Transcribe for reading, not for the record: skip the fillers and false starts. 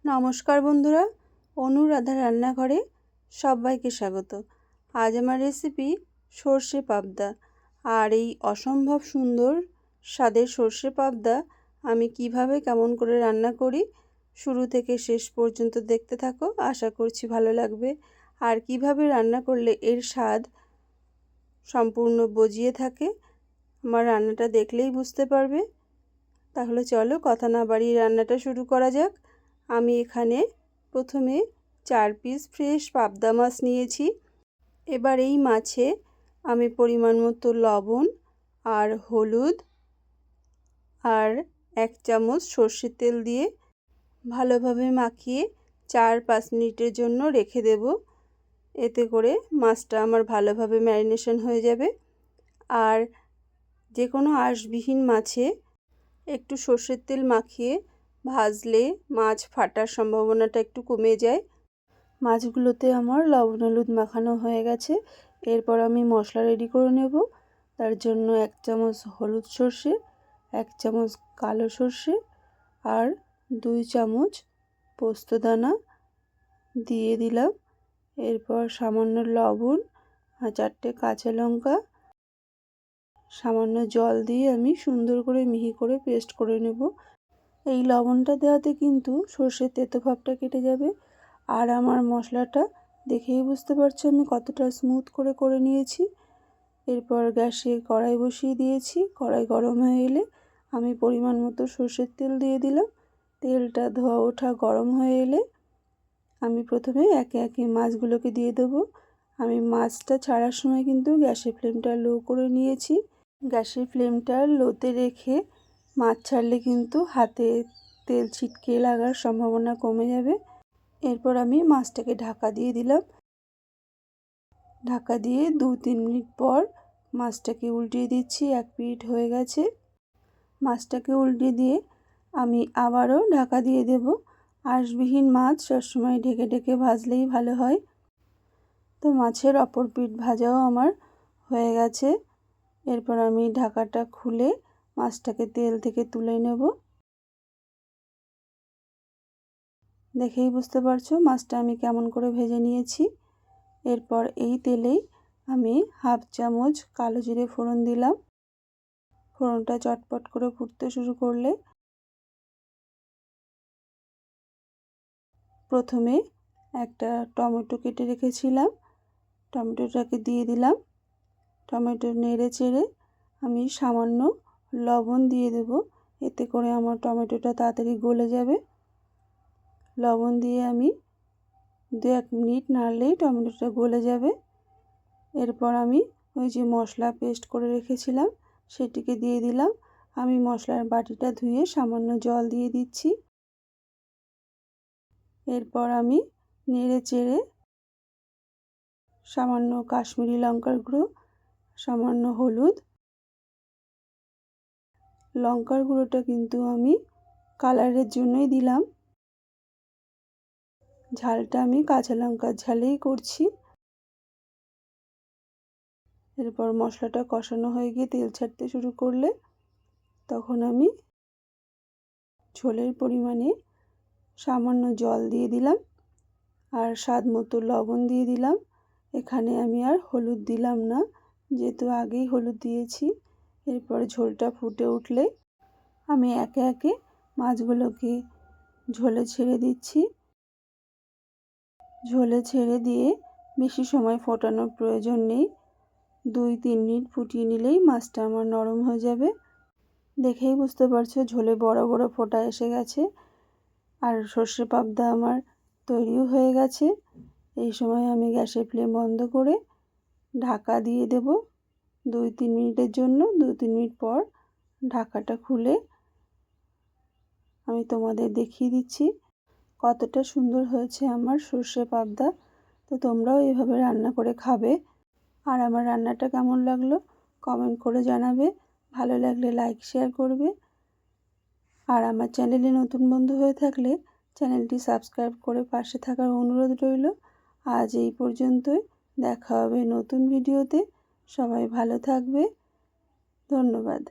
নমস্কার বন্ধুরা, অনুরাধা রান্নাঘরে সবাইকে স্বাগত। আজ আমার রেসিপি সর্ষে পাবদা। আর এই অসম্ভব সুন্দর স্বাদের সর্ষে পাবদা আমি কিভাবে কেমন করে রান্না করি শুরু থেকে শেষ পর্যন্ত দেখতে থাকো, আশা করছি ভালো লাগবে। আর কিভাবে রান্না করলে এর স্বাদ সম্পূর্ণ বজিয়ে থাকে আমার রান্নাটা দেখলেই বুঝতে পারবে। তাহলে চলো কথা না বাড়িয়ে রান্নাটা শুরু করা যাক। আমি এখানে প্রথমে 4 পিস ফ্রেশ পাবদা মাছ নিয়েছি। এবার এই মাছে আমি পরিমাণ মতো লবণ আর হলুদ আর 1 চামচ সর্ষের তেল দিয়ে ভালোভাবে মাখিয়ে 4-5 মিনিটের জন্য রেখে দেব। এতে করে মাছটা আমার ভালোভাবে ম্যারিনেশন হয়ে যাবে। আর যে কোনো আঁশবিহীন মাছে একটু সর্ষের তেল মাখিয়ে ভাজলে মাছ ফাটার সম্ভাবনাটা একটু কমে যায়। মাছগুলোতে আমার লবণ হলুদ মাখানো হয়ে গেছে। এরপর আমি মশলা রেডি করে নেব। তার জন্য 1 চামচ হলুদ সর্ষে, 1 চামচ কালো সর্ষে আর 2 চামচ পোস্তদানা দিয়ে দিলাম। এরপর সামান্য লবণ আর 4টে কাঁচা লঙ্কা সামান্য জল দিয়ে আমি সুন্দর করে মিহি করে পেস্ট করে নেব। এই লবণটা দেওয়াতে কিন্তু সর্ষের তেতো ভাবটা কেটে যাবে। আর আমার মশলাটা দেখেই বুঝতে পারছো আমি কতটা স্মুথ করে নিয়েছি। এরপর গ্যাসে কড়াই বসিয়ে দিয়েছি। কড়াই গরম হয়ে এলে আমি পরিমাণ মতো সর্ষের তেল দিয়ে দিলাম। তেলটা ধোয়া ওঠা গরম হয়ে এলে আমি প্রথমে একে একে মাছগুলোকে দিয়ে দেবো। আমি মাছটা ছাড়ার সময় কিন্তু গ্যাসের ফ্লেমটা লো করে নিয়েছি। গ্যাসের ফ্লেমটা লোতে রেখে মাছ ছাড়লে কিন্তু হাতে তেল ছিটকে লাগার সম্ভাবনা কমে যাবে। এরপর আমি মাছটাকে ঢাকা দিয়ে দিলাম। ঢাকা দিয়ে 2-3 মিনিট পর মাছটাকে উল্টিয়ে দিচ্ছি। 1 মিনিট হয়ে গেছে। মাছটাকে উল্টিয়ে দিয়ে আমি আবারও ঢাকা দিয়ে দেব। আঁশবিহীন মাছ সবসময় ঢেকে ঢেকে ভাজলেই ভালো হয়। তো মাছের অপর পিঠ ভাজাও আমার হয়ে গেছে। এরপর আমি ঢাকাটা খুলে মাছটাকে তেল থেকে তুলে নেব। দেখেই বুঝতে পারছো মাছটা আমি কেমন করে ভেজে নিয়েছি। এরপর এই তেলেই আমি 1/2 চামচ কালো জিরে ফোড়ন দিলাম। ফোড়নটা চটপট করে ফুটতে শুরু করলে প্রথমে একটা টমেটো কেটে রেখেছিলাম, টমেটোটাকে দিয়ে দিলাম। টমেটো নেড়ে চেড়ে আমি সামান্য লবণ দিয়ে দেব। এতে করে আমার টমেটোটা তাড়াতাড়ি গলে যাবে। লবণ দিয়ে আমি 2-1 মিনিট নাড়লেই টমেটোটা গলে যাবে। এরপর আমি ওই যে মশলা পেস্ট করে রেখেছিলাম সেটিকে দিয়ে দিলাম। আমি মশলার বাটিটা ধুয়ে সামান্য জল দিয়ে দিচ্ছি। এরপর আমি নেড়ে চেড়ে সামান্য কাশ্মীরি লঙ্কার গুঁড়ো, সামান্য হলুদ, লঙ্কার গুঁড়োটা কিন্তু আমি কালারের জন্যই দিলাম। ঝালটা আমি কাঁচা লঙ্কার ঝালেই করছি। এরপর মশলাটা কষানো হয়ে গিয়ে তেল ছাড়তে শুরু করলে তখন আমি ঝোলের পরিমাণে সামান্য জল দিয়ে দিলাম আর স্বাদ মতো লবণ দিয়ে দিলাম। এখানে আমি আর হলুদ দিলাম না, যেহেতু আগেই হলুদ দিয়েছি। এরপর ঝোলটা ফুটে উঠলে আমি একে একে মাছগুলোকে ঝোলে ছেড়ে দিচ্ছি। ঝোলে ছেড়ে দিয়ে বেশি সময় ফোটানোর প্রয়োজন নেই। 2-3 মিনিট ফুটিয়ে নিলেই মাছটা আমার নরম হয়ে যাবে। দেখেই বুঝতে পারছো ঝোলে বড় বড় ফোঁটা এসে গেছে আর সর্ষে পাবদা আমার তৈরিও হয়ে গেছে। এই সময় আমি গ্যাসের ফ্লেম বন্ধ করে ঢাকা দিয়ে দেব 2-3 মিনিটের জন্য। 2-3 মিনিট পর ঢাকাটা খুলে আমি তোমাদের দেখিয়ে দিচ্ছি কতটা সুন্দর হয়েছে আমার সর্ষে পাবদা। তো তোমরাও এভাবে রান্না করে খাবে। আর আমার রান্নাটা কেমন লাগলো কমেন্ট করে জানাবে। ভালো লাগলে লাইক শেয়ার করবে। আর আমার চ্যানেলে নতুন বন্ধু হয়ে থাকলে চ্যানেলটি সাবস্ক্রাইব করে পাশে থাকার অনুরোধ রইল। আজ এই পর্যন্তই, দেখা হবে নতুন ভিডিওতে। সবাই ভালো থাকবে। ধন্যবাদ।